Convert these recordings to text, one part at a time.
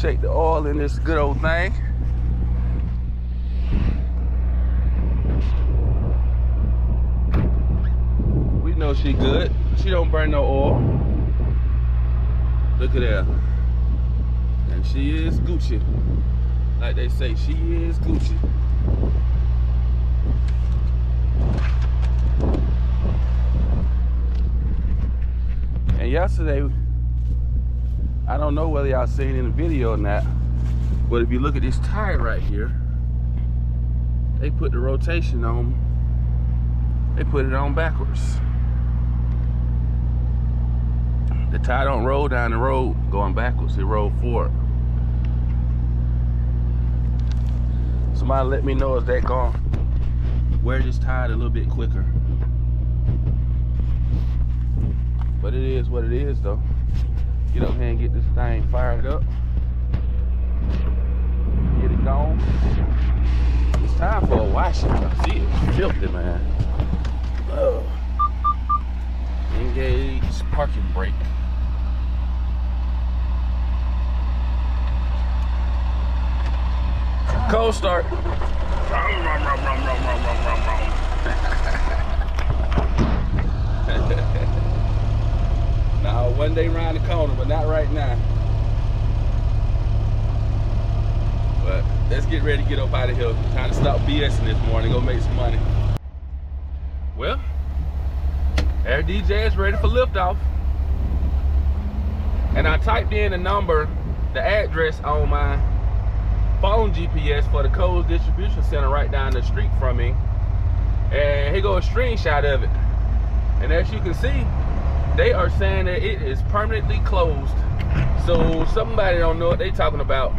check the oil in this good old thing. We know she good. She don't burn no oil. Look at that. And she is Gucci. Like they say, she is Gucci. And yesterday, I don't know whether y'all seen it in the video or not, but if you look at this tire right here, they put the rotation on, they put it on backwards. The tire don't roll down the road going backwards, it roll forward. Somebody let me know if that gonna wear this tire a little bit quicker. But it is what it is though. Get up here and get this thing fired up. Get it going. It's time for a washing. See, it's filthy, man. Oh. Engage parking brake. Cold start. Now, one day around the corner, but not right now. But let's get ready to get up out of here. Time to stop BSing this morning, go make some money. Well, Air DJ is ready for liftoff. And I typed in the number, the address on my phone GPS for the Kohl's distribution center right down the street from me. And here goes a screenshot of it. And as you can see, they are saying that it is permanently closed. So somebody don't know what they talking about.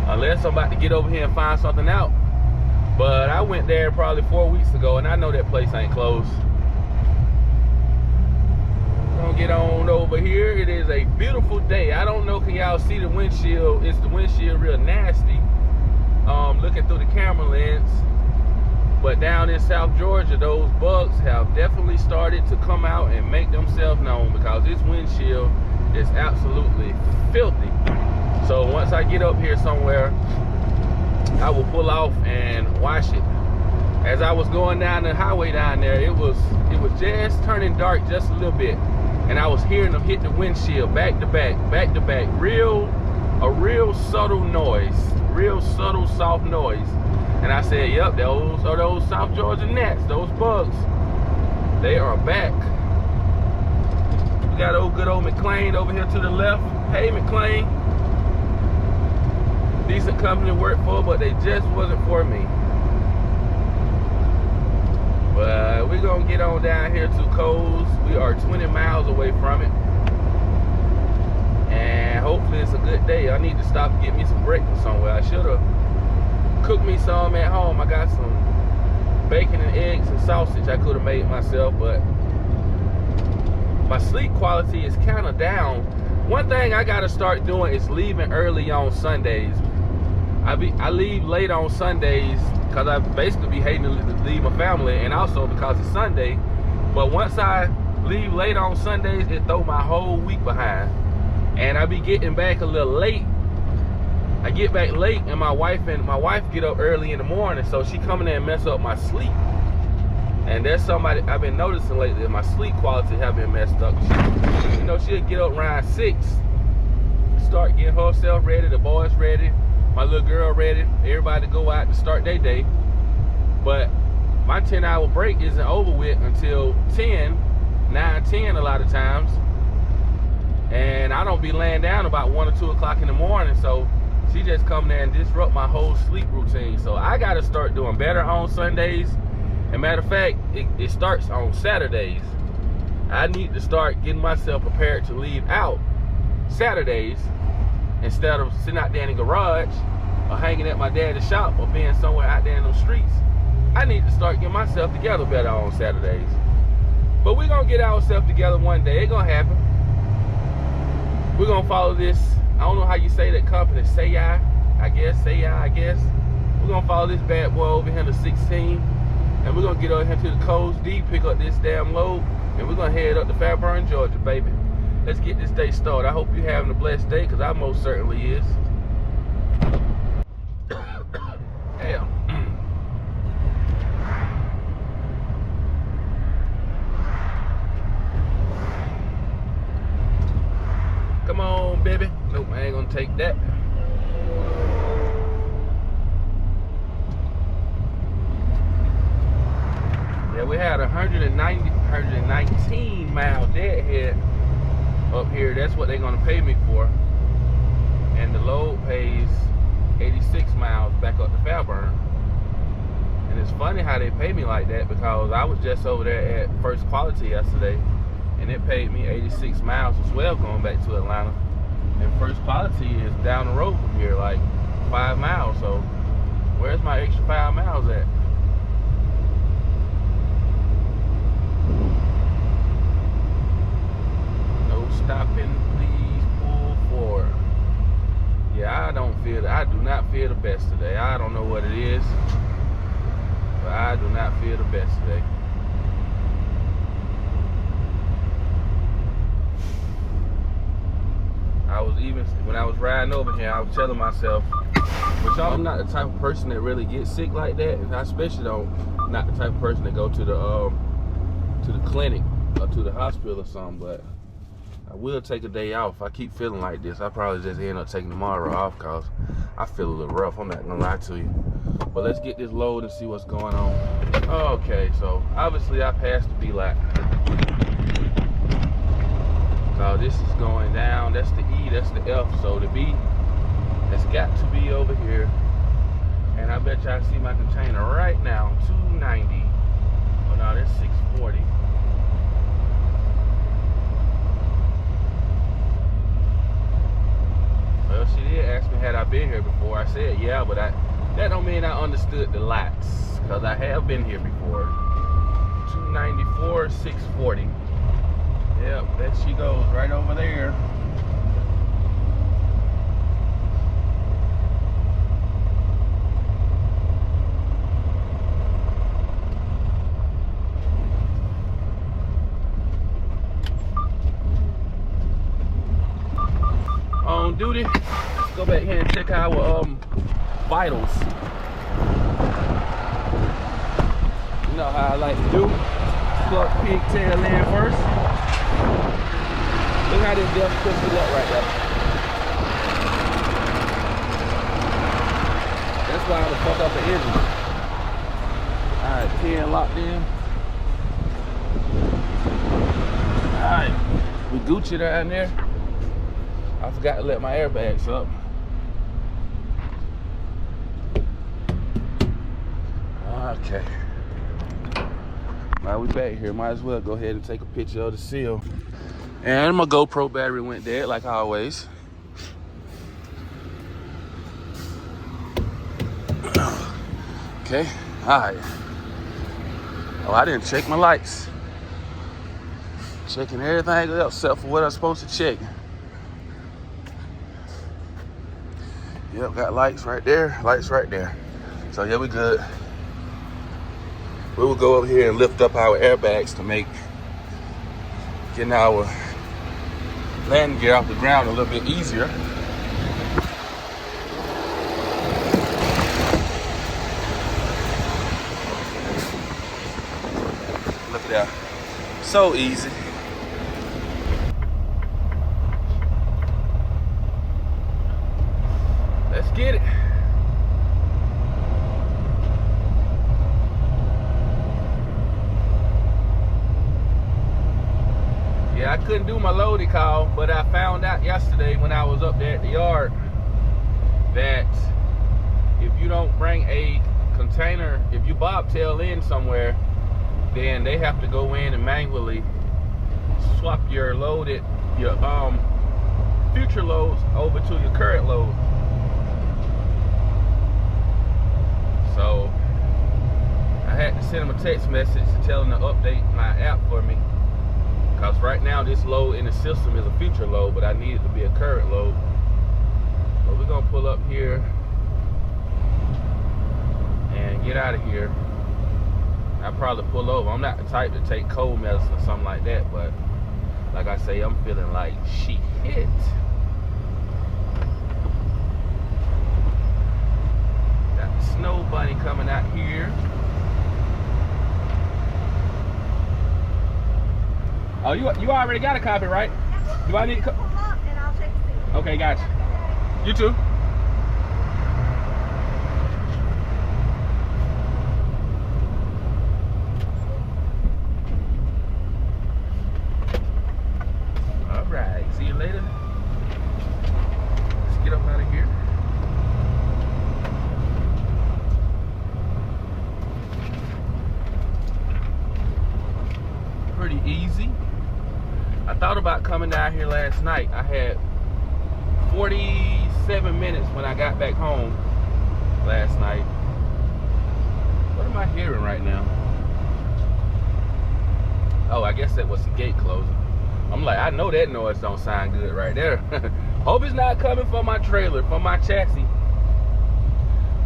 Unless I'm about to get over here and find something out. But I went there probably 4 weeks ago and I know that place ain't closed. Gonna get on over here. It is a beautiful day. I don't know, can y'all see the windshield? It's the windshield real nasty. Looking through the camera lens. But down in South Georgia, those bugs have definitely started to come out and make themselves known because this windshield is absolutely filthy. So once I get up here somewhere, I will pull off and wash it. As I was going down the highway down there, it was just turning dark just a little bit. And I was hearing them hit the windshield back to back, back to back. A real subtle noise, real subtle, soft noise. And I said, yep, those are those South Georgia gnats, those bugs. They are back. We got old good old McLean over here to the left. Hey, McLean. Decent company to work for, but they just wasn't for me. But we're gonna get on down here to Kohl's. We are 20 miles away from it. And hopefully it's a good day. I need to stop and get me some breakfast somewhere. I should have cooked me some at home. I got some bacon and eggs and sausage I could have made myself, but my sleep quality is kind of down. One thing I gotta start doing is leaving early on Sundays. I leave late on Sundays because I basically be hating to leave my family, and also because it's Sunday. But once I leave late on Sundays, it throw my whole week behind. And I be getting back a little late. I get back late, and my wife get up early in the morning, so she come in there and mess up my sleep. And that's somebody I've been noticing lately, that my sleep quality have been messed up. You know, she'll get up around 6, start getting herself ready, the boys ready, my little girl ready, everybody to go out and start their day. But my 10-hour break isn't over with until 9, 10 a lot of times. And I don't be laying down about 1 or 2 o'clock in the morning, so she just come there and disrupt my whole sleep routine. So I gotta start doing better on Sundays. And matter of fact, it starts on Saturdays. I need to start getting myself prepared to leave out Saturdays instead of sitting out there in the garage or hanging at my daddy's shop or being somewhere out there in those streets. I need to start getting myself together better on Saturdays. But we're gonna get ourselves together one day. It's gonna happen. We're gonna follow this. I don't know how you say that company. I guess. We're gonna follow this bad boy over here to 16. And we're gonna get over here to the Kohl's D, pick up this damn load, and we're gonna head up to Fairburn, Georgia, baby. Let's get this day started. I hope you're having a blessed day, because I most certainly is. Damn. Come on, baby. Nope, I ain't gonna take that. Yeah, we had 119 mile deadhead up here. That's what they're gonna pay me for. And the load pays 86 miles back up to Fairburn. And it's funny how they pay me like that, because I was just over there at First Quality yesterday, and it paid me 86 miles as well going back to Atlanta. And First Quality is down the road from here, like 5 miles. So where's my extra 5 miles at? No stopping, please pull forward. Yeah, I do not feel the best today. I don't know what it is, but I do not feel the best today. When I was riding over here, I was telling myself, which I'm not the type of person that really gets sick like that, and I especially not the type of person that go to the clinic or to the hospital or something, but I will take a day off. I keep feeling like this. I probably just end up taking tomorrow off, because I feel a little rough. I'm not gonna lie to you. But let's get this load and see what's going on. Okay, so obviously I passed the B lot. So this is going down. That's the E, that's the F. So the B has got to be over here. And I bet y'all see my container right now, 290. Oh no, that's 640. Well, she did ask me had I been here before. I said yeah, but that don't mean I understood the lots, because I have been here before. 294, 640. Yep, there she goes, right over there. On duty. Let's go back here and check our vitals. You know how I like to do. Plug pigtail in first. Look how this death pushed it up right there. That's why I would fuck up the engine. Alright, 10 locked in. Alright, we Gucci down there. I forgot to let my airbags up. Okay. Now we back here. Might as well go ahead and take a picture of the seal. And my GoPro battery went dead, like always. Okay, alright. Oh, I didn't check my lights. Checking everything else except for what I'm supposed to check. Yep, got lights right there, lights right there. So yeah, we good. We will go over here and lift up our airbags to make getting our landing gear off the ground a little bit easier. Look at that. So easy. Let's get it. Yeah, I couldn't do my loading call, but I found out yesterday when I was up there at the yard that if you don't bring a container, if you bobtail in somewhere, then they have to go in and manually swap your loaded, your future loads over to your current load. So I had to send them a text message to tell them to update my app for me, because right now this load in the system is a future load, but I need it to be a current load. So we're gonna pull up here and get out of here. I'll probably pull over. I'm not the type to take cold medicine or something like that, but like I say, I'm feeling like shit. Got the snow bunny coming out here. Oh, you already got a copy, right? Do I need to come up and I'll text you? Okay, gotcha. You too. All right, see you later. Let's get up out of here. Pretty easy. I thought about coming down here last night. I had 47 minutes when I got back home last night. What am I hearing right now? Oh, I guess that was the gate closing. I'm like, I know that noise don't sound good right there. Hope it's not coming from my trailer, from my chassis.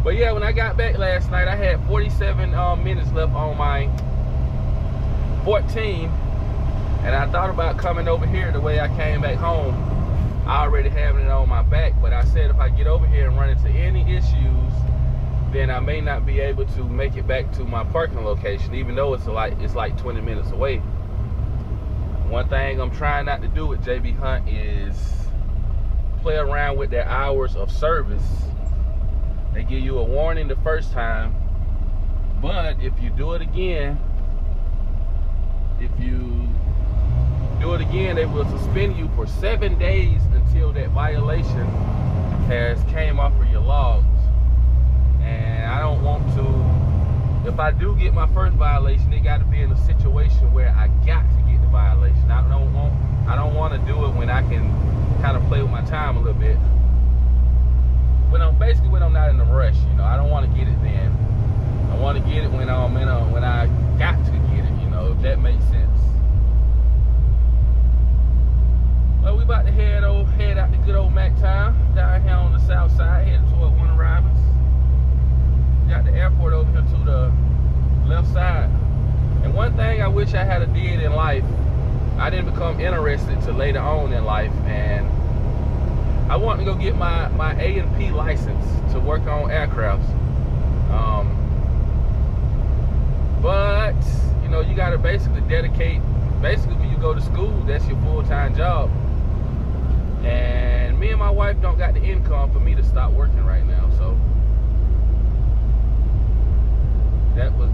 But yeah, when I got back last night, I had 47 minutes left on my 14. And I thought about coming over here the way I came back home. I already having it on my back, but I said if I get over here and run into any issues, then I may not be able to make it back to my parking location, even though it's like 20 minutes away. One thing I'm trying not to do with JB Hunt is play around with their hours of service. They give you a warning the first time, but if you do it again, they will suspend you for 7 days until that violation has came off of your logs. And I don't want to, if I do get my first violation, it got to be in a situation where I got to get the violation. I don't want to do it when I can kind of play with my time a little bit. When I'm not in a rush, you know, I don't want to get it then. I want to get it when I got to get it, you know, if that makes sense. Well, we about to head out to good old Mac Town down here on the south side, heading toward Warner Robins. Got the airport over here to the left side. And one thing I wish I had a did in life, I didn't become interested till later on in life, and I want to go get my A&P license to work on aircrafts. But you know, you got to basically dedicate. Basically, when you go to school, that's your full-time job. And me and my wife don't got the income for me to stop working right now, so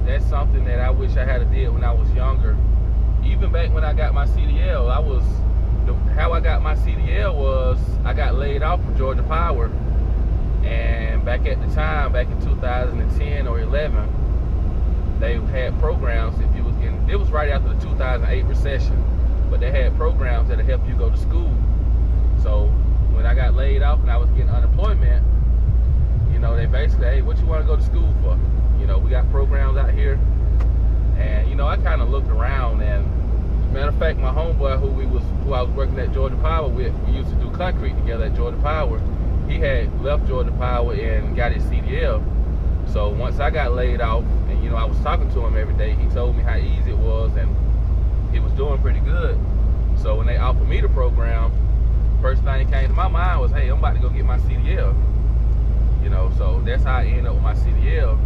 that's something that I wish I had did when I was younger. Even back when I got my CDL, how I got my CDL was I got laid off from Georgia Power, and back at the time, back in 2010 or 11, they had programs if you was getting. It was right after the 2008 recession, but they had programs that'll help you go to school. So when I got laid off and I was getting unemployment, you know, they basically, hey, what you want to go to school for? You know, we got programs out here. And you know, I kind of looked around, and matter of fact, my homeboy who I was working at Georgia Power with, we used to do concrete together at Georgia Power. He had left Georgia Power and got his CDL. So once I got laid off, and you know, I was talking to him every day, he told me how easy it was, and he was doing pretty good. So when they offered me the program, first thing that came to my mind was, hey, I'm about to go get my CDL. You know, so that's how I ended up with my CDL.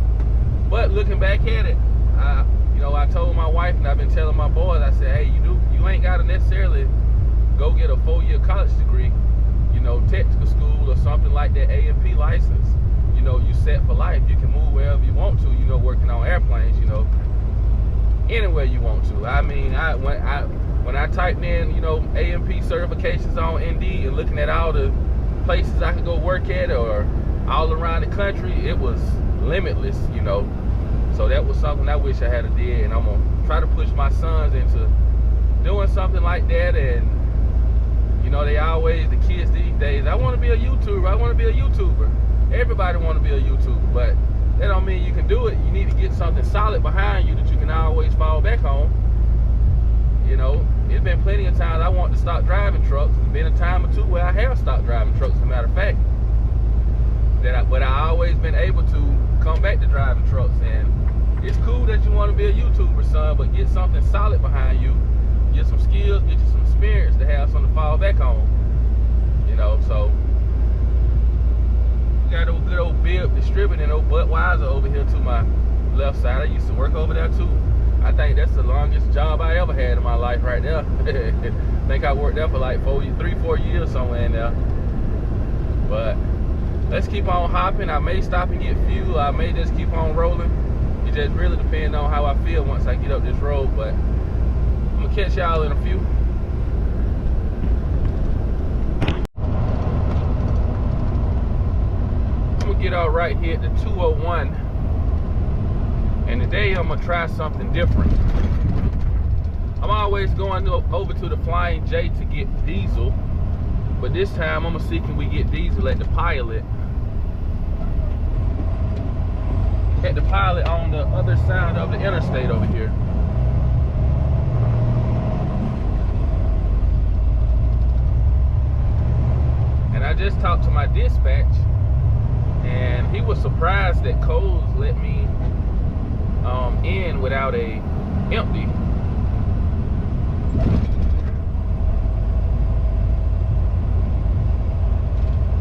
But looking back at it, you know, I told my wife, and I've been telling my boys, I said, hey, you ain't got to necessarily go get a 4-year college degree, you know, technical school or something like that, A&P license. You know, you set for life. You can move wherever you want to, you know, working on airplanes, you know, anywhere you want to. I mean, when I typed in, you know, A&P certifications on Indeed and looking at all the places I could go work at or all around the country, it was limitless, you know. So that was something I wish I had did, and I'm gonna try to push my sons into doing something like that. And you know, the kids these days, I want to be a YouTuber. I want to be a YouTuber. Everybody want to be a YouTuber, but that don't mean you can do it. You need to get something solid behind you that you can always fall back on. You know, it's been plenty of times I want to stop driving trucks. There's been a time or two where I have stopped driving trucks, as a matter of fact. But I always been able to come back to driving trucks. And it's cool that you want to be a YouTuber, son, but get something solid behind you. Get some skills, get you some fall back on. You know, so we got a good old bib distributing, old Budweiser over here to my left side. I used to work over there too. I think that's the longest job I ever had in my life right there. I think I worked there for like 3-4 years somewhere in there. But let's keep on hopping. I may stop and get fuel. I may just keep on rolling. It just really depends on how I feel once I get up this road. But I'm gonna catch y'all in a few. I'm gonna get out right here at the 201. And today I'm gonna try something different. I'm always going over to the Flying J to get diesel. But this time I'm gonna see can we get diesel at the Pilot. At the Pilot on the other side of the interstate over here. And I just talked to my dispatch, and he was surprised that Kohls let me in without a empty.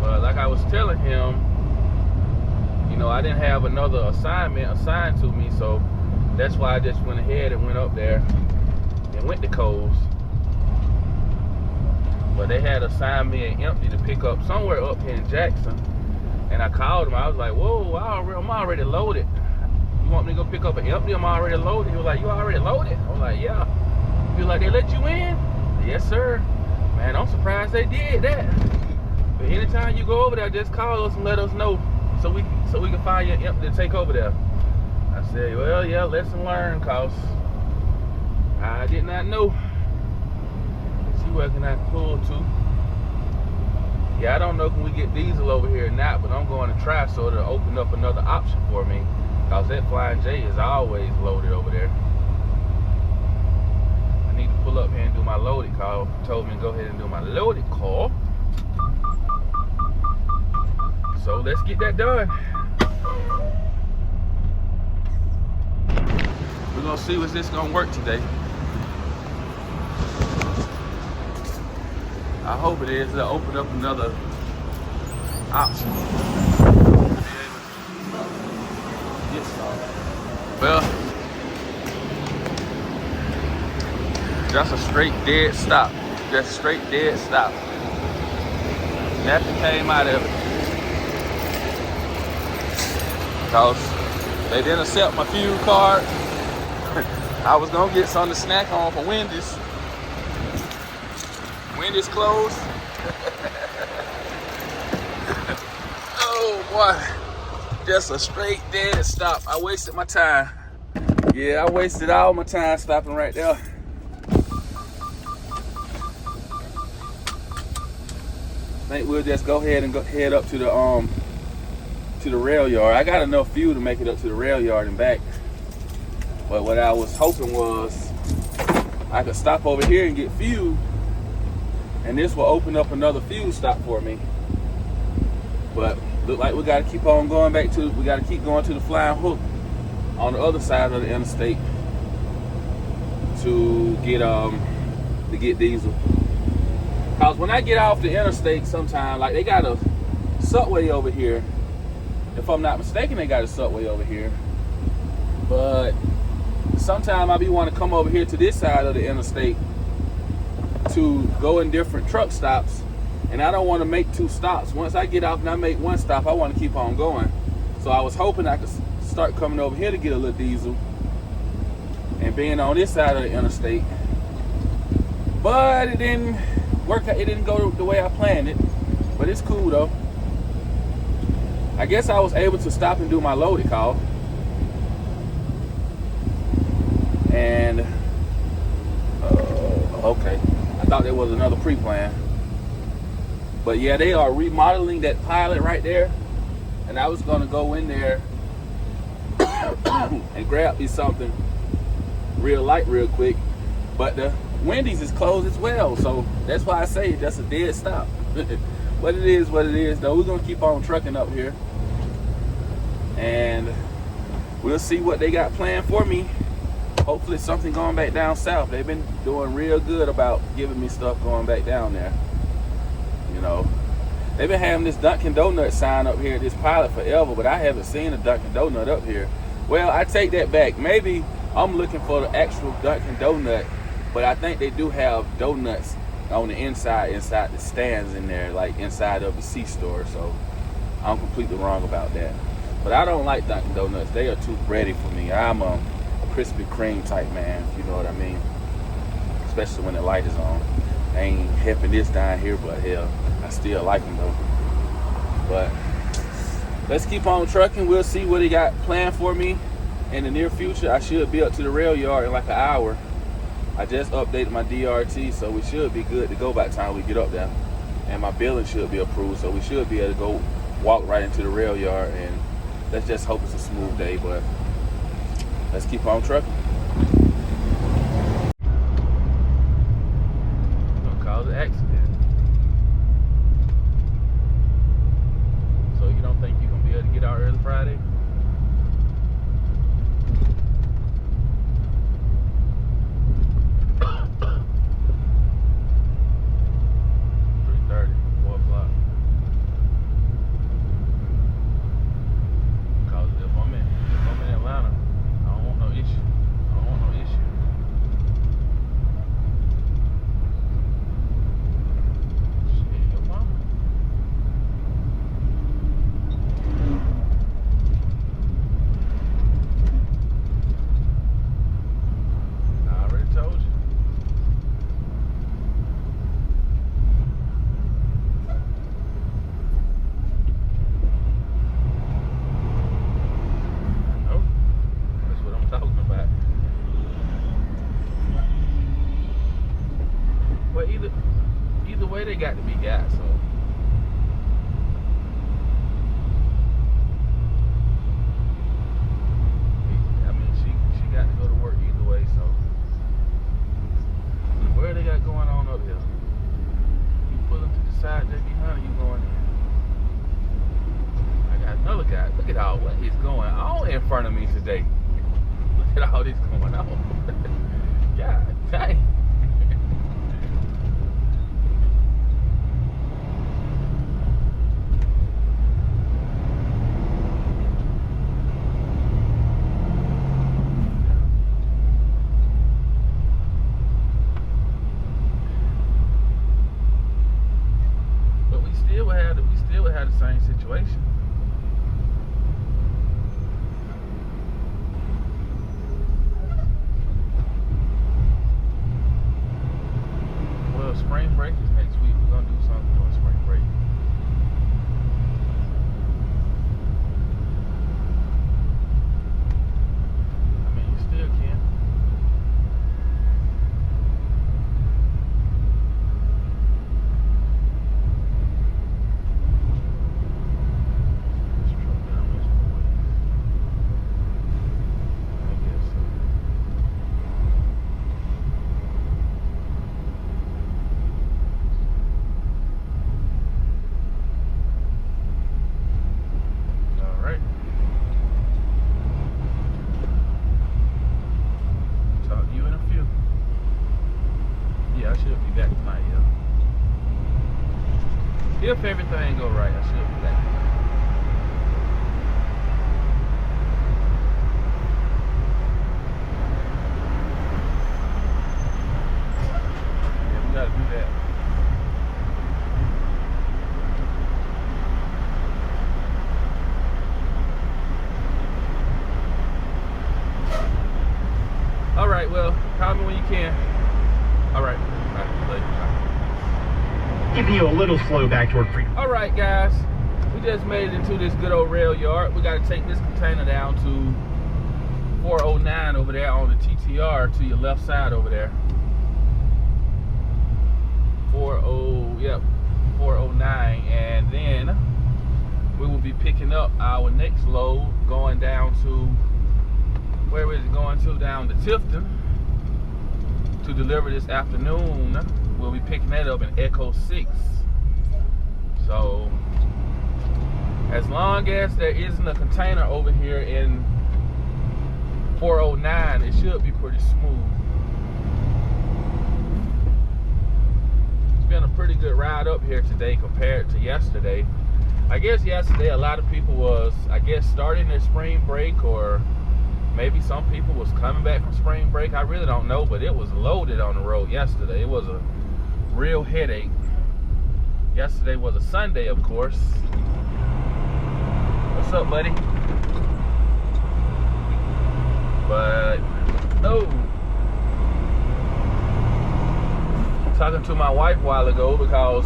But like I was telling him, you know, I didn't have another assignment assigned to me, so that's why I just went ahead and went up there and went to Kohls. But they had assigned me an empty to pick up somewhere up here in Jackson. And I called him. I was like, whoa, I'm already loaded. You want me to go pick up an empty? I'm already loaded. He was like, you already loaded? I was like, yeah. He was like, they let you in? Yes, sir. Man, I'm surprised they did that. But anytime you go over there, just call us and let us know so we can find you an empty to take over there. I said, well, yeah, lesson learned, cause I did not know. Let's see where can I pull to. Yeah, I don't know if we get diesel over here or not, but I'm going to try so to open up another option for me. Cause that Flying J is always loaded over there. I need to pull up here and do my loaded call. Told me to go ahead and do my loaded call. So let's get that done. We're gonna see if this gonna work today. I hope it is. It'll open up another option. Well, that's a straight dead stop. Just straight dead stop. Nothing came out of it. Because they didn't accept my fuel card. I was gonna get something to snack on for Wendy's. Wendy's closed. Oh boy. Just a straight dead stop. I wasted my time. Yeah, I wasted all my time stopping right there. I think we'll just go ahead and head up to the rail yard. I got enough fuel to make it up to the rail yard and back. But what I was hoping was I could stop over here and get fuel, and this will open up another fuel stop for me. But look like we gotta keep on going back to, we gotta keep going to the Flying Hook on the other side of the interstate to get diesel. Cause when I get off the interstate sometime, like they got a subway over here. If I'm not mistaken, they got a subway over here. But sometimes I be want to come over here to this side of the interstate to go in different truck stops. And I don't want to make 2 stops. Once I get off and I make 1 stop, I want to keep on going. So I was hoping I could start coming over here to get a little diesel and being on this side of the interstate. But it didn't work out. It didn't go the way I planned it. But it's cool though. I guess I was able to stop and do my loaded call. And okay, I thought there was another pre-plan. But yeah, they are remodeling that Pilot right there. And I was gonna go in there and grab me something real light real quick. But the Wendy's is closed as well. So that's why I say that's a dead stop. But it is what it is though. We're gonna keep on trucking up here. And we'll see what they got planned for me hopefully something going back down south. They've been doing real good about giving me stuff going back down there. You know, they've been having this Dunkin' Donuts sign up here at this pilot forever, but I haven't seen a Dunkin' Donut up here. Well, I take that back. Maybe I'm looking for the actual Dunkin' Donut, but I think they do have donuts on the inside the stands in there, like inside of the C-store. So I'm completely wrong about that. But I don't like Dunkin' Donuts. They are too bready for me. I'm a Krispy Kreme type man, if you know what I mean. Especially when the light is on. I ain't helping this down here, but hell, I still like them though. But let's keep on trucking. We'll see what he got planned for me in the near future. I should be up to the rail yard in like an hour. I just updated my DRT, so we should be good to go by the time we get up there. And my billing should be approved, so we should be able to go walk right into the rail yard. And let's just hope it's a smooth day, but let's keep on trucking. Don't cause an accident. So you don't think you're gonna be able to get out early Friday? Either way, they got to be gas. So I mean, she got to go to work either way. So where they got going on up here? You pulling to the side there behind you, going in. I got another guy. Look at all what is going on in front of me today. Look at all this going on. God dang. We still would have the same situation. Well, spring break is next week. We're gonna do something on spring break. I mean, you still can. If everything go right, I should be back. Yeah, we gotta do that. All right, well, call me when you can. All right, later. Giving you a little slow back toward freedom. All right, guys, we just made it into this good old rail yard. We got to take this container down to 409 over there on the TTR to your left side over there. 409, and then we will be picking up our next load going down to, where is it going to? Down to Tifton to deliver this afternoon. We'll be picking that up in Echo 6. So as long as there isn't a container over here in 409, it should be pretty smooth. It's been a pretty good ride up here today compared to yesterday. I guess yesterday a lot of people was, starting their spring break, or maybe some people was coming back from spring break. I really don't know, but it was loaded on the road yesterday. It was a real headache. Yesterday was a Sunday, of course. What's up, buddy? But no. Talking to my wife a while ago because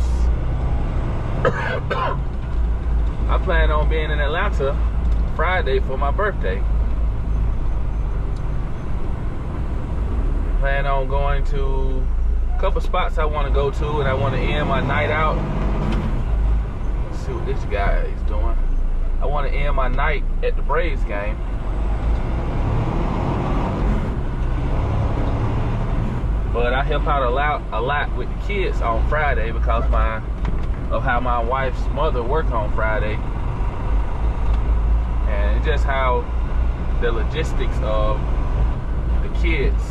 I plan on being in Atlanta Friday for my birthday. Plan on going to a couple spots I want to go to, and I want to end my night out. Let's see what this guy is doing. I want to end my night at the Braves game. But I help out a lot with the kids on Friday because of how my wife's mother works on Friday. And it's just how the logistics of the kids.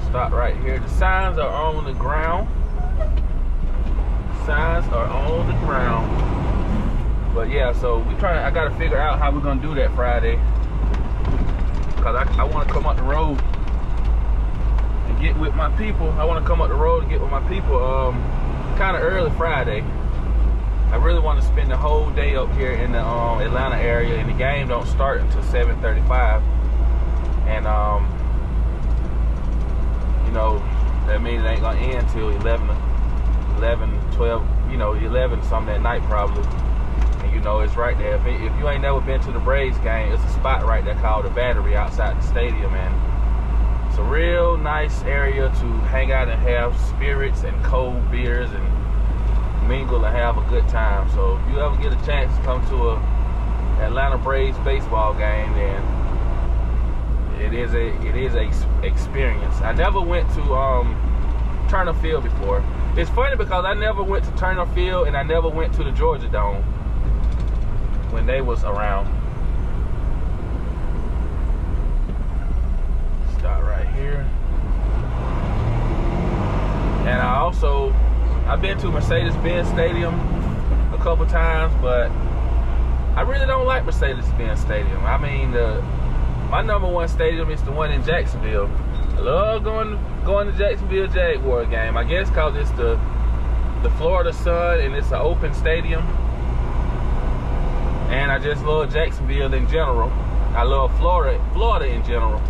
Stop right here. The signs are on the ground. Signs are on the ground. But yeah, so I gotta figure out how we're gonna do that Friday. Cause I wanna come up the road and get with my people. I wanna come up the road and get with my people kinda early Friday. I really want to spend the whole day up here in the Atlanta area, and the game don't start until 7:35. And you know, that means it ain't gonna end till 11, 12, 11 something at night probably. And you know, it's right there. If you ain't never been to the Braves game, it's a spot right there called the Battery outside the stadium, and it's a real nice area to hang out and have spirits and cold beers and mingle and have a good time. So if you ever get a chance to come to a Atlanta Braves baseball game, then it is a experience. I never went to Turner Field before. It's funny because I never went to Turner Field, and I never went to the Georgia Dome when they was around. Stop right here. And I've been to Mercedes-Benz Stadium a couple times, but I really don't like Mercedes-Benz Stadium. I mean, my number one stadium is the one in Jacksonville. I love going to Jacksonville Jaguar game. I guess because it's the Florida Sun and it's an open stadium. And I just love Jacksonville in general. I love Florida in general.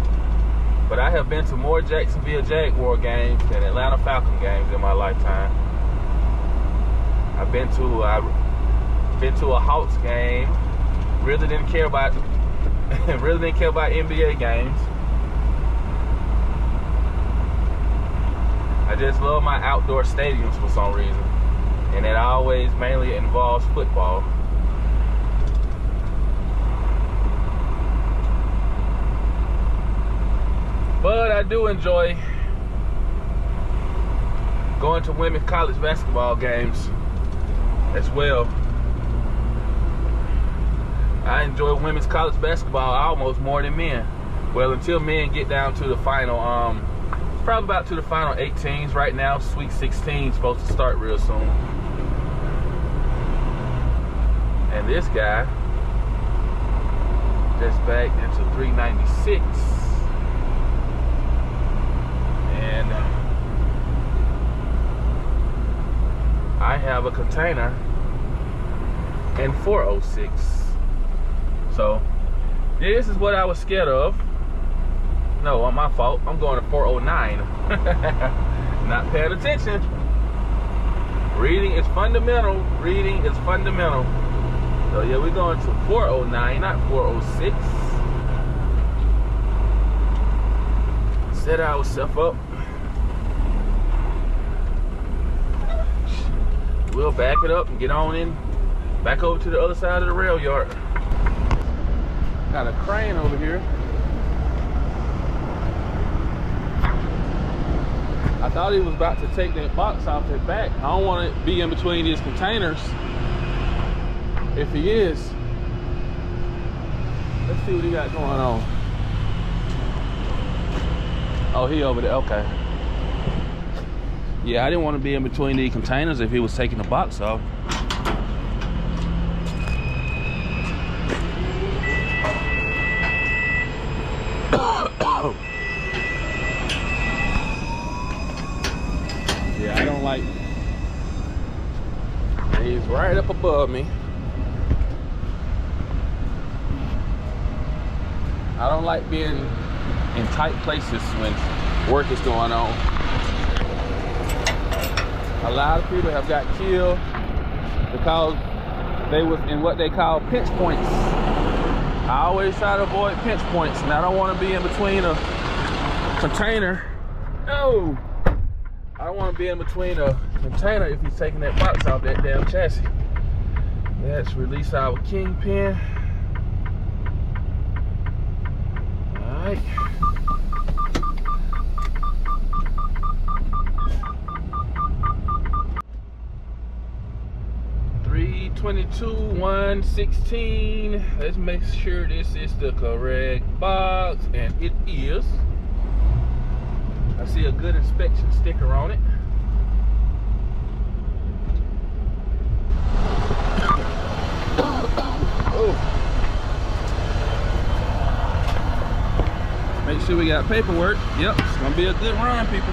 But I have been to more Jacksonville Jaguar games than Atlanta Falcon games in my lifetime. I've been to a Hawks game. Really didn't care about NBA games. I just love my outdoor stadiums for some reason, and it always mainly involves football. But I do enjoy going to women's college basketball games as well. I enjoy women's college basketball almost more than men. Well, until men get down to the final, probably about to the final 18s right now. Sweet 16 is supposed to start real soon. And this guy just backed into 396. And I have a container in 406. So this is what I was scared of. No, my fault. I'm going to 409. Not paying attention. Reading is fundamental. Reading is fundamental. So yeah, we're going to 409, not 406. Set ourselves up. We'll back it up and get on in, back over to the other side of the rail yard. Got a crane over here. I thought he was about to take that box off his back. I don't want it to be in between these containers. If he is, Let's see what he got going on. Oh, he over there, okay. Yeah, I didn't want to be in between these containers if he was taking the box off. Yeah, I don't like, he's right up above me. I don't like being in tight places when work is going on. A lot of people have got killed because they was in what they call pinch points. I always try to avoid pinch points, and I don't want to be in between a container. No, I don't want to be in between a container if he's taking that box off that damn chassis. Let's release our kingpin. All right. $322,116. Let's make sure this is the correct box, and it is. I see a good inspection sticker on it. Oh. Make sure we got paperwork. Yep, it's gonna be a good run, people.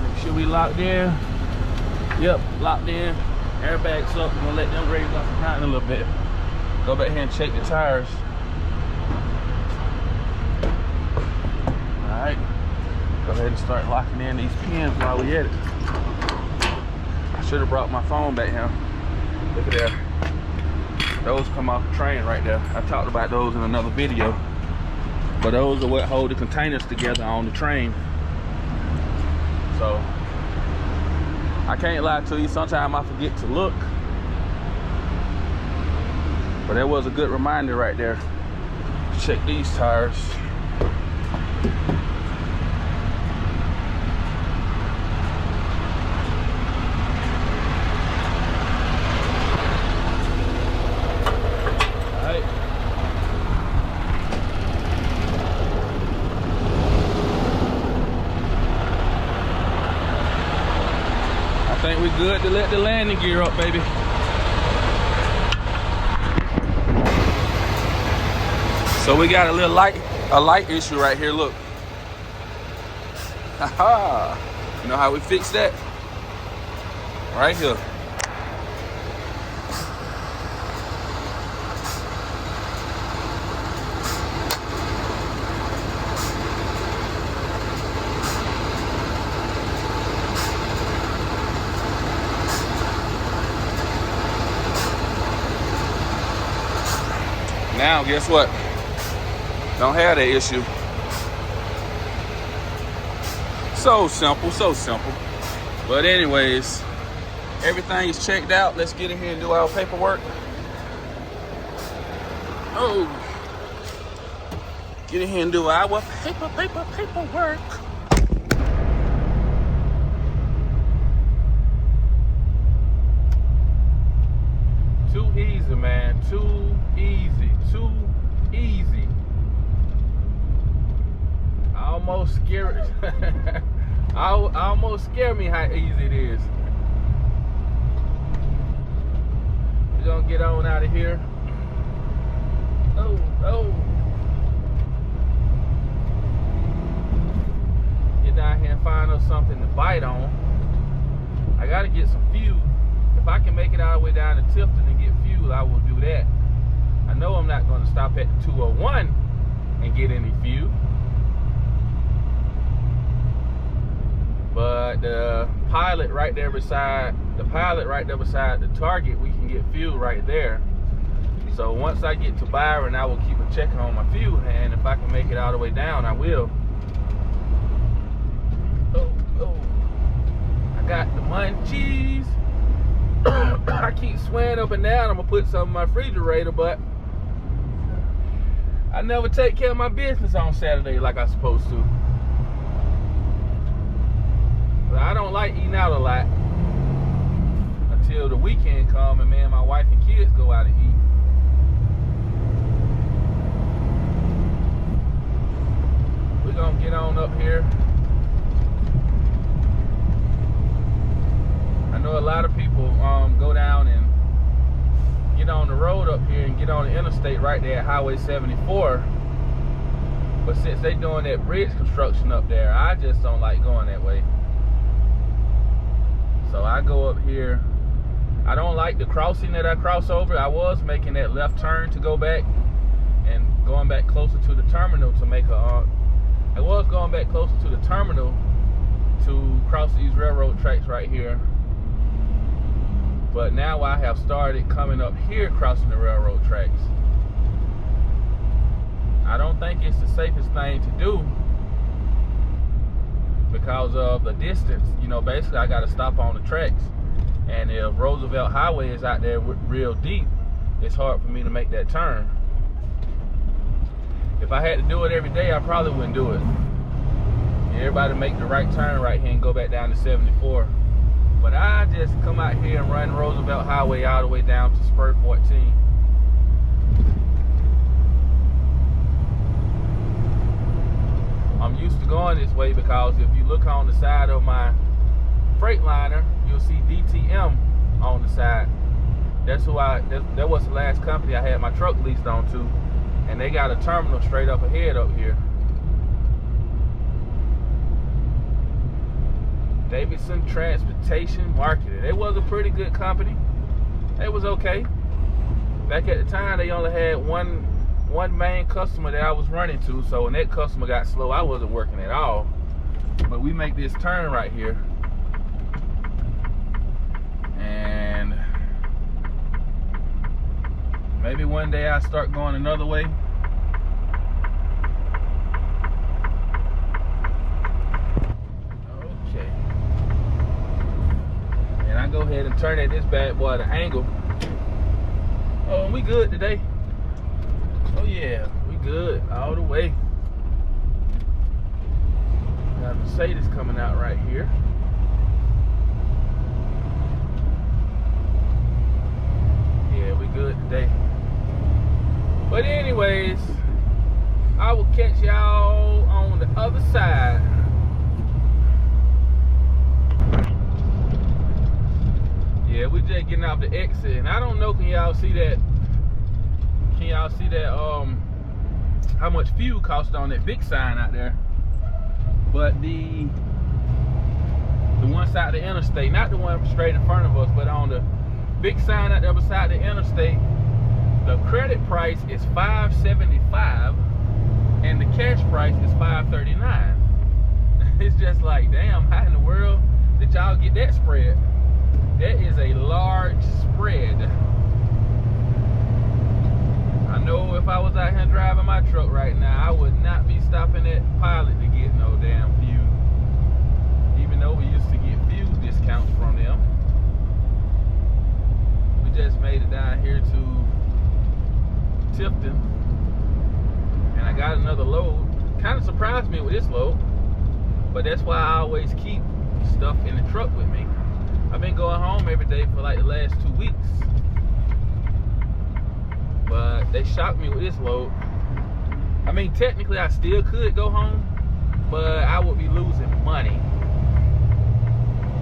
Make sure we locked in. Yep, locked in. Airbags up. We're gonna let them raise off the ground a little bit. Go back here and check the tires. All right. Go ahead and start locking in these pins while we at it. I should have brought my phone back here. Look at that. Those come off the train right there. I talked about those in another video. But those are what hold the containers together on the train. So I can't lie to you, sometimes I forget to look. But that was a good reminder right there. Check these tires. I think we're good to let the landing gear up, baby. So we got a light issue right here, look. Haha. You know how we fix that? Right here. Now, guess what? Don't have that issue. So simple, so simple. But anyways, everything is checked out. Let's get in here and do our paperwork. Oh. Get in here and do our paperwork. Too easy, man. Too easy. Too easy. Almost scared. Almost scared me how easy it is. We're gonna get on out of here. Oh, oh. Get down here and find us something to bite on. I gotta get some fuel. If I can make it all the way down to Tifton and get fuel, I will do that. I know I'm not going to stop at the 201 and get any fuel. But the pilot right there beside the target, we can get fuel right there. So once I get to Byron, I will keep a check on my fuel, and if I can make it all the way down, I will. Oh, oh. I got the munchies. I keep swearing up and down I'm gonna put some in my refrigerator, but I never take care of my business on Saturday like I'm supposed to. But I don't like eating out a lot until the weekend come and me and my wife and kids go out and eat. we're gonna get on up here. I know a lot of people go down and get on the road up here and get on the interstate right there at Highway 74. But since they doing that bridge construction up there, I just don't like going that way. So I go up here. I don't like the crossing that I cross over. I was making that left turn to go back and going back closer to the terminal to make a I was going back closer to the terminal to cross these railroad tracks right here. But now I have started coming up here crossing the railroad tracks. I don't think it's the safest thing to do because of the distance. You know, basically I got to stop on the tracks. And if Roosevelt Highway is out there real deep, it's hard for me to make that turn. If I had to do it every day, I probably wouldn't do it. Everybody make the right turn right here and go back down to 74. But I just come out here and run Roosevelt Highway all the way down to Spur 14. I'm used to going this way because if you look on the side of my Freightliner, you'll see DTM on the side. That's who that was the last company I had my truck leased on to, and they got a terminal straight up ahead up here. Davidson Transportation Marketing. It was a pretty good company. It was okay. Back at the time, they only had one main customer that I was running to, so when that customer got slow, I wasn't working at all. But we make this turn right here. And maybe one day I start going another way. Okay. And I go ahead and turn at this bad boy at an angle. Oh, we good today. Oh yeah, we good all the way. Got Mercedes coming out right here. Yeah, we good today. But anyways, I will catch y'all on the other side. Yeah, we just getting off the exit, and I don't know, can y'all see that? Can y'all see that? How much fuel cost on that big sign out there? But the one side of the interstate, not the one straight in front of us, but on the big sign out there beside the interstate, the credit price is $5.75 and the cash price is $5.39. It's just like, damn, how in the world did y'all get that spread? That is a large spread. I know if I was out here driving my truck right now, I would not be stopping at Pilot to get no damn fuel. Even though we used to get fuel discounts from them. We just made it down here to Tifton. And I got another load. Kind of surprised me with this load. But that's why I always keep stuff in the truck with me. I've been going home every day for like the last 2 weeks. But they shocked me with this load. I mean, technically I still could go home, but I would be losing money.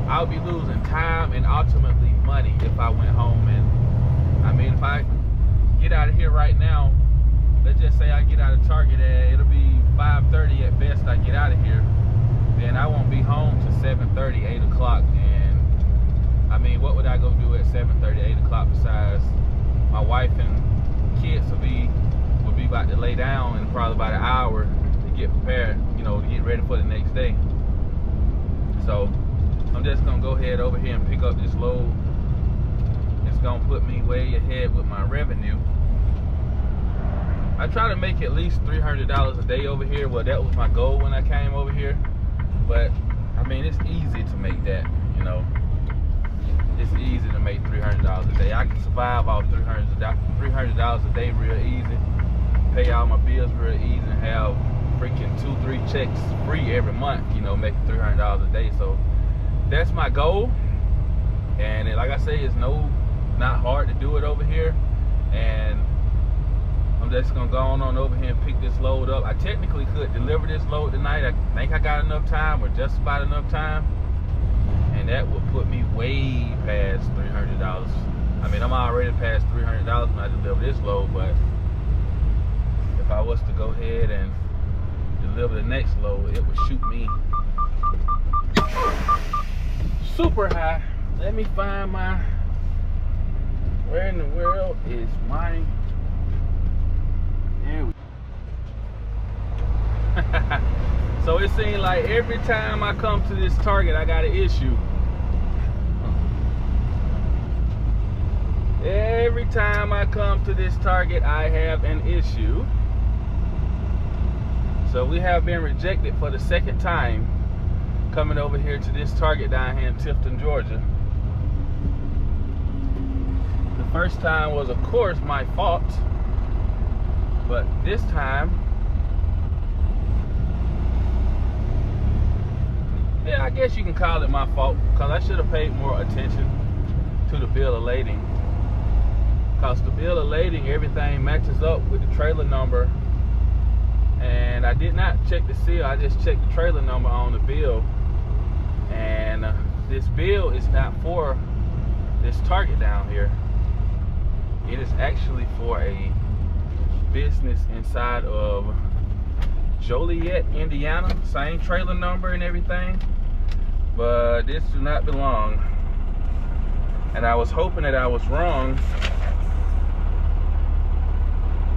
I would be losing time and ultimately money if I went home. And I mean, if I get out of here right now, let's just say I get out of Target at, it'll be 5:30 at best I get out of here. Then I won't be home till 7:30, 8 o'clock. And I mean, what would I go do at 7:30, 8 o'clock besides my wife and kids would be about to lay down in probably about an hour to get prepared, you know, to get ready for the next day. So I'm just gonna go ahead over here and pick up this load. It's gonna put me way ahead with my revenue. I try to make at least $300 a day over here. Well, that was my goal when I came over here. But I mean, it's easy to make that, you know. It's easy to make $300 a day. I can survive off $300 a day real easy. Pay all my bills real easy and have freaking 2-3 checks free every month, you know, making $300 a day. So that's my goal. And like I say, it's not hard to do it over here. And I'm just gonna go on over here and pick this load up. I technically could deliver this load tonight. I think I got enough time, or just about enough time, and that would put me way past $300. I mean, I'm already past $300 when I deliver this load, but if I was to go ahead and deliver the next load, it would shoot me super high. Let me find my, where in the world is my, there we go. So it seems like every time I come to this target, I got an issue. Every time I come to this target, I have an issue. So we have been rejected for the second time coming over here to this target down here in Tifton, Georgia. The first time was, of course, my fault, but this time, yeah, I guess you can call it my fault, because I should have paid more attention to the bill of lading. Because the bill of lading, everything matches up with the trailer number, and I did not check the seal, I just checked the trailer number on the bill. And this bill is not for this target down here. It is actually for a business inside of Joliet, Indiana. Same trailer number and everything, but this do not belong. And I was hoping that I was wrong.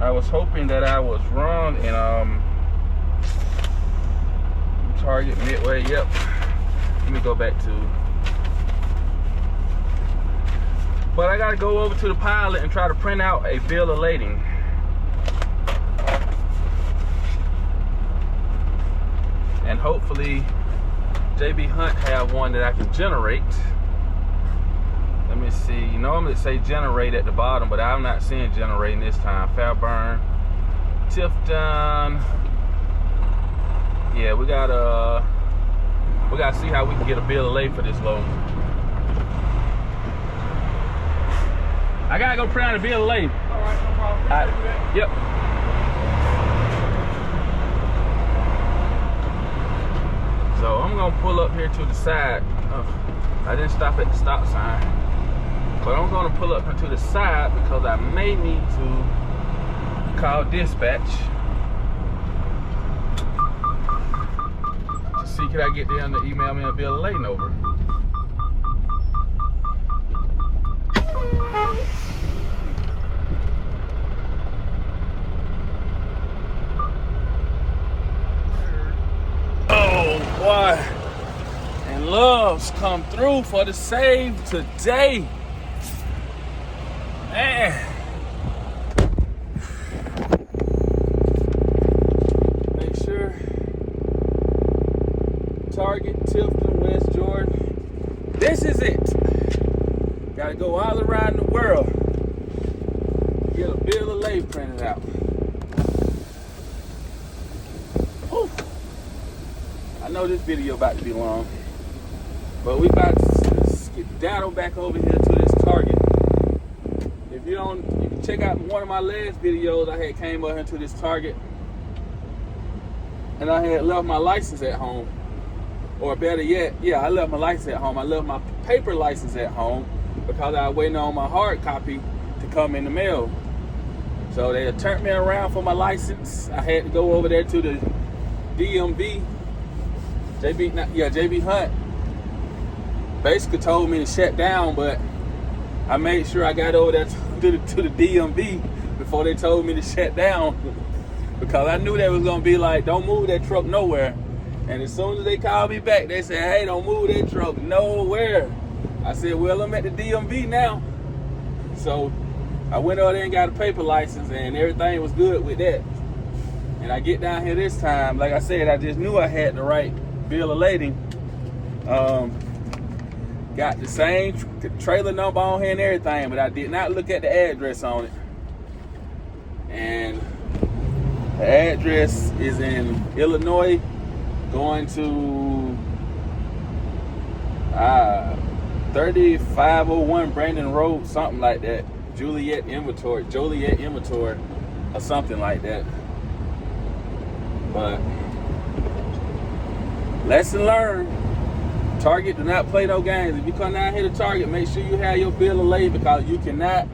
I was hoping that I was wrong in Target Midway. Yep. Let me go back to. But I gotta go over to the pilot and try to print out a bill of lading. And hopefully JB Hunt have one that I can generate. Let me see. Normally it say generate at the bottom, but I'm not seeing generating this time. Fairburn, Tifton. Yeah, we gotta see how we can get a bill of lading for this load. I gotta go print out a bill of lading. All right, no problem. All right. Yep. So I'm gonna pull up here to the side. Oh, I didn't stop at the stop sign, but I'm gonna pull up into the side because I may need to call dispatch to see can I get them to email me a bill of lading over. Boy, and Love's come through for the save today. Man. Make sure Target, Tifton, West Jordan. This is it. Gotta go all around the world. Get a bill of lading printed out. I know this video about to be long, but we about to skedaddle back over here to this target. If you don't, you can check out one of my last videos. I had came up into this target and I had left my license at home, or better yet, yeah, I left my license at home. I left my paper license at home because I was waiting on my hard copy to come in the mail. So they turned me around for my license. I had to go over there to the DMV. JB Hunt basically told me to shut down, but I made sure I got over there to the DMV before they told me to shut down, because I knew they was gonna be like, don't move that truck nowhere. And as soon as they called me back, they said, hey, don't move that truck nowhere. I said, well, I'm at the DMV now. So I went over there and got a paper license, and everything was good with that. And I get down here this time, like I said, I just knew I had the right bill of lading. Got the same trailer number on here and everything, but I did not look at the address on it. And the address is in Illinois, going to 3501 Brandon Road, something like that. Joliet Inventory. or something like that. But lesson learned. Target do not play no games. If you come down here to Target, make sure you have your bill of lading, because you cannot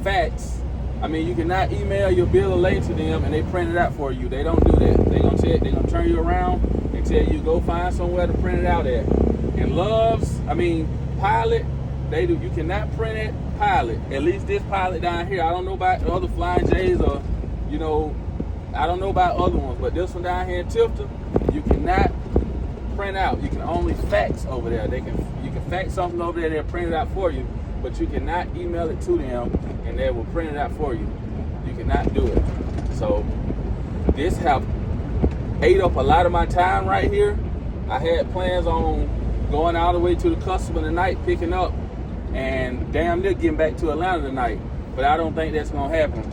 you cannot email your bill of lading to them and they print it out for you. They don't do that. They're gonna turn you around and tell you go find somewhere to print it out at. And Pilot, they do. You cannot print it Pilot. At least this Pilot down here. I don't know about other Flying J's, or I don't know about other ones, but this one down here in Tifton, you cannot print out. You can only fax over there. You can fax something over there, they'll print it out for you, but you cannot email it to them and they will print it out for you. You cannot do it. So this have ate up a lot of my time right here. I had plans on going all the way to the customer tonight, picking up, and damn near getting back to Atlanta tonight. But I don't think that's gonna happen.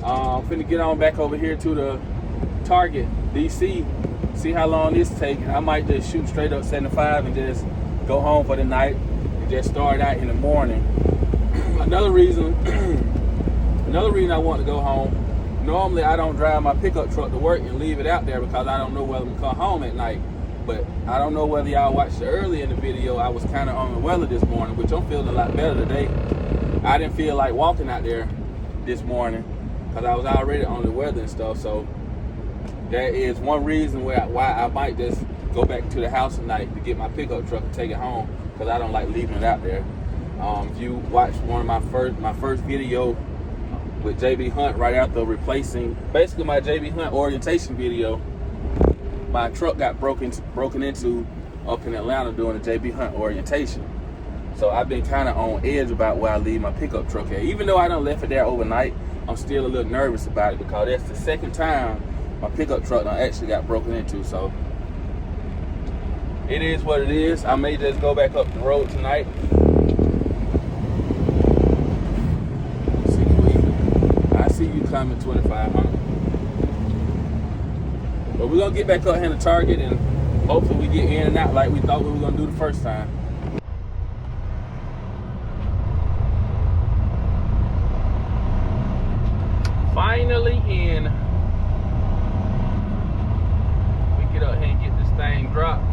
I'm finna get on back over here to the Target, DC, see how long this takes. I might just shoot straight up 75 and just go home for the night and just start out in the morning. Another reason I want to go home, normally I don't drive my pickup truck to work and leave it out there because I don't know whether I'm gonna come home at night. But I don't know whether y'all watched it early in the video. I was kind of on the weather this morning, which I'm feeling a lot better today. I didn't feel like walking out there this morning because I was already on the weather and stuff. So that is one reason why I might just go back to the house tonight to get my pickup truck and take it home, because I don't like leaving it out there. If you watched one of my first video with JB Hunt right after replacing basically my JB Hunt orientation video, my truck got broken into up in Atlanta during the JB Hunt orientation. So I've been kind of on edge about where I leave my pickup truck at. Even though I done left it there overnight, I'm still a little nervous about it because that's the second time my pickup truck done actually got broken into. So it is what it is. I may just go back up the road tonight. I see you coming 2500. But we're gonna get back up here to Target and hopefully we get in and out like we thought we were gonna do the first time. Finally in. We get up here and get this thing dropped.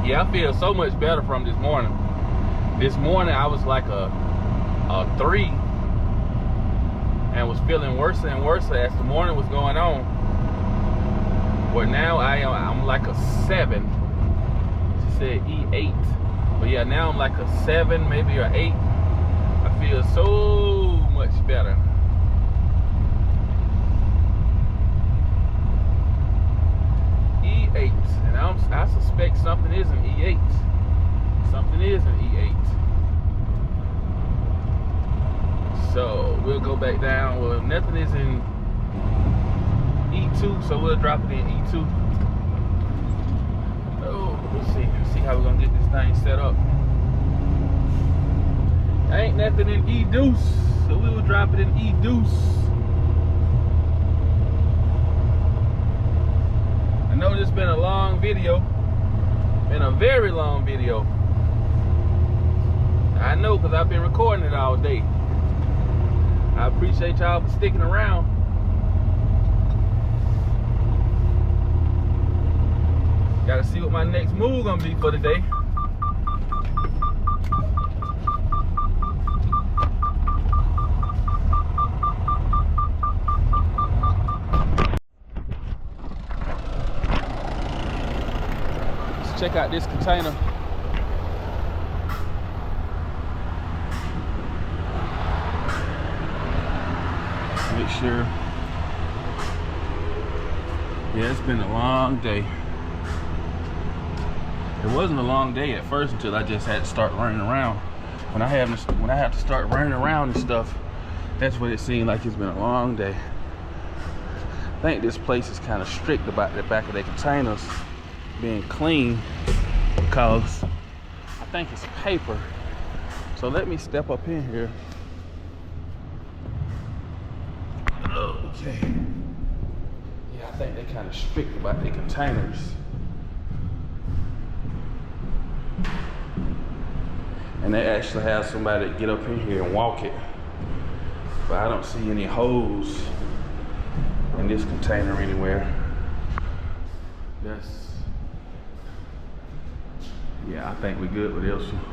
Yeah, I feel so much better from this morning. This morning I was like a 3 and was feeling worse and worse as the morning was going on. But now I'm like a 7. She said E8. But yeah, now I'm like a 7, maybe an 8. I feel so much better. E8, and I suspect something is an E8. Something is an E8. So we'll go back down. Well, nothing is in E2, so we'll drop it in E2. Oh, let's see how we're gonna get this thing set up. Ain't nothing in E-deuce, so we will drop it in E-deuce. I know this has been a long video, been a very long video. I know, because I've been recording it all day. I appreciate y'all for sticking around. Gotta see what my next move gonna be for today. Check out this container. Make sure. Yeah, it's been a long day. It wasn't a long day at first until I just had to start running around. When I have to start running around and stuff, that's what it seemed like. It's been a long day. I think this place is kind of strict about the back of their containers being clean, because I think it's paper. So let me step up in here. Okay. Yeah, I think they're kind of strict about their containers. And they actually have somebody get up in here and walk it. But I don't see any holes in this container anywhere. Yeah, I think we're good with this one.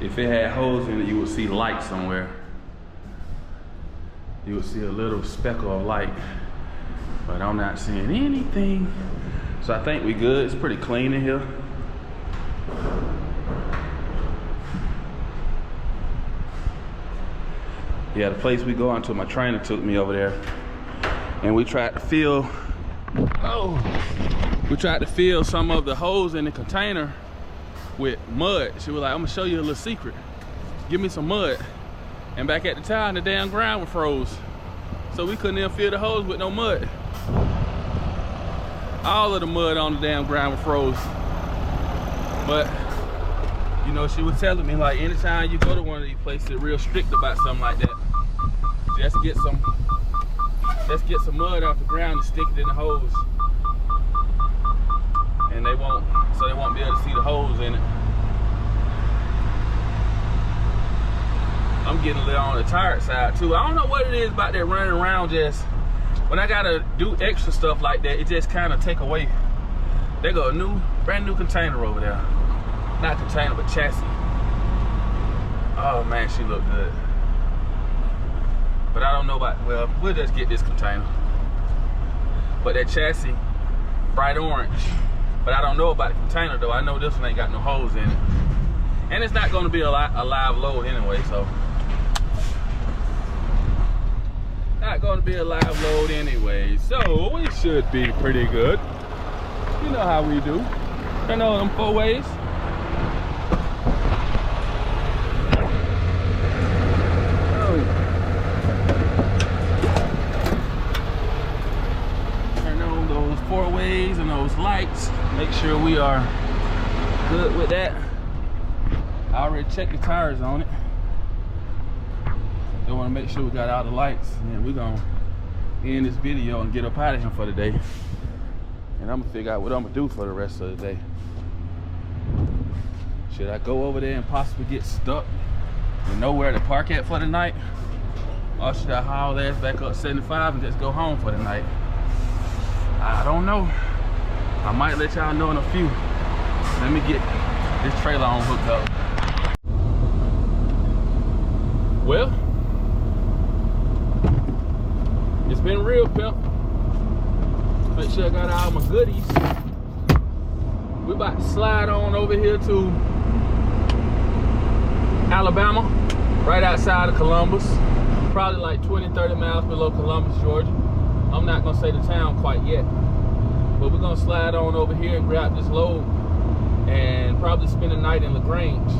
If it had holes in it, you would see light somewhere. You would see a little speckle of light, but I'm not seeing anything. So I think we good. It's pretty clean in here. Yeah, the place we go until my trainer took me over there, and we tried to fill some of the holes in the container with mud. She was like, I'm gonna show you a little secret. Give me some mud. And back at the time, the damn ground was froze. So we couldn't even fill the holes with no mud. All of the mud on the damn ground was froze. But, you know, she was telling me, like, anytime you go to one of these places, they're real strict about something like that. Let's get some mud off the ground and stick it in the hose. And they won't be able to see the holes in it. I'm getting a little on the tired side too. I don't know what it is about that running around. Just when I gotta do extra stuff like that, it just kind of take away. They got a brand new container over there. Not container, but chassis. Oh man, she look good. But I don't know about, well, we'll just get this container. But that chassis, bright orange. But I don't know about the container though. I know this one ain't got no holes in it. And it's not gonna be a live load anyway, so. Not gonna be a live load anyway, so we should be pretty good. You know how we do. Turn on them 4 ways. Turn on those 4 ways and those lights. Make sure we are good with that. I already checked the tires on it. They want to make sure we got all the lights, and then we're gonna end this video and get up out of here for the day. And I'm gonna figure out what I'm gonna do for the rest of the day. Should I go over there and possibly get stuck and know where to park at for the night? Or should I haul ass back up 75 and just go home for the night? I don't know. I might let y'all know in a few. Let me get this trailer on hooked up. Well, it's been real, pimp. Make sure I got all my goodies. We about to slide on over here to Alabama, right outside of Columbus. Probably like 20-30 miles below Columbus, Georgia. I'm not gonna say the town quite yet, but we're gonna slide on over here and grab this load and probably spend the night in LaGrange.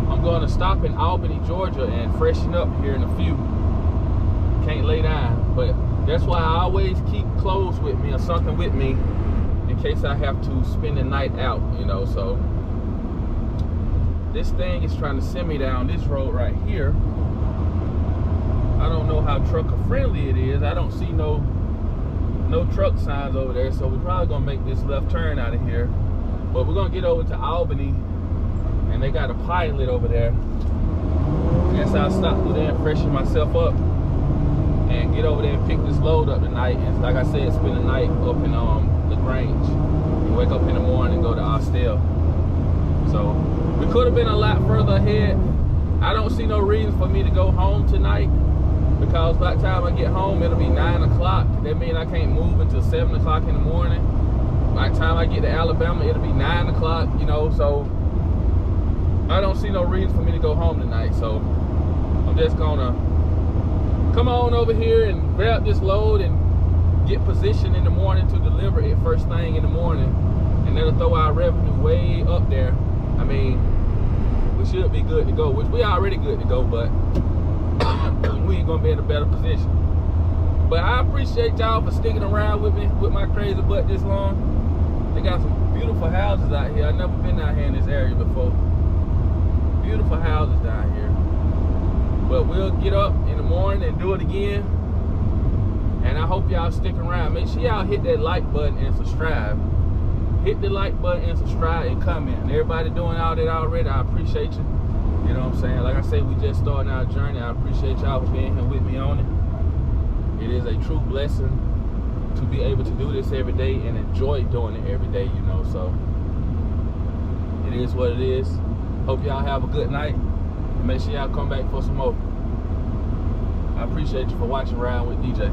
I'm going to stop in Albany, Georgia and freshen up here in a few. Can't lay down, but that's why I always keep clothes with me or something with me in case I have to spend the night out, you know. So this thing is trying to send me down this road right here. I don't know how trucker friendly it is. I don't see no truck signs over there, so we're probably gonna make this left turn out of here. But we're gonna get over to Albany, and they got a pilot over there. Guess I'll stop through there and freshen myself up and get over there and pick this load up tonight. And like I said, spend the night up in LaGrange and wake up in the morning and go to Austell. So we could have been a lot further ahead. I don't see no reason for me to go home tonight, because by the time I get home, it'll be 9 o'clock. That means I can't move until 7 o'clock in the morning. By the time I get to Alabama, it'll be 9 o'clock, you know, so I don't see no reason for me to go home tonight. So I'm just gonna come on over here and grab this load and get positioned in the morning to deliver it first thing in the morning. And that'll throw our revenue way up there. I mean, we should be good to go, which we already good to go, but we ain't gonna be in a better position. But I appreciate y'all for sticking around with me with my crazy butt this long. They got some beautiful houses out here. I've never been out here in this area before. Beautiful houses down here. But we'll get up in the morning and do it again. And I hope y'all stick around. Make sure y'all hit that like button and subscribe. hit the like button and subscribe and comment. And everybody doing all that already, I appreciate you. You know what I'm saying? Like I say, we just starting our journey. I appreciate y'all for being here with me on it. It is a true blessing to be able to do this every day and enjoy doing it every day, you know. So it is what it is. Hope y'all have a good night. Make sure y'all come back for some more. I appreciate you for watching Ride with DJ.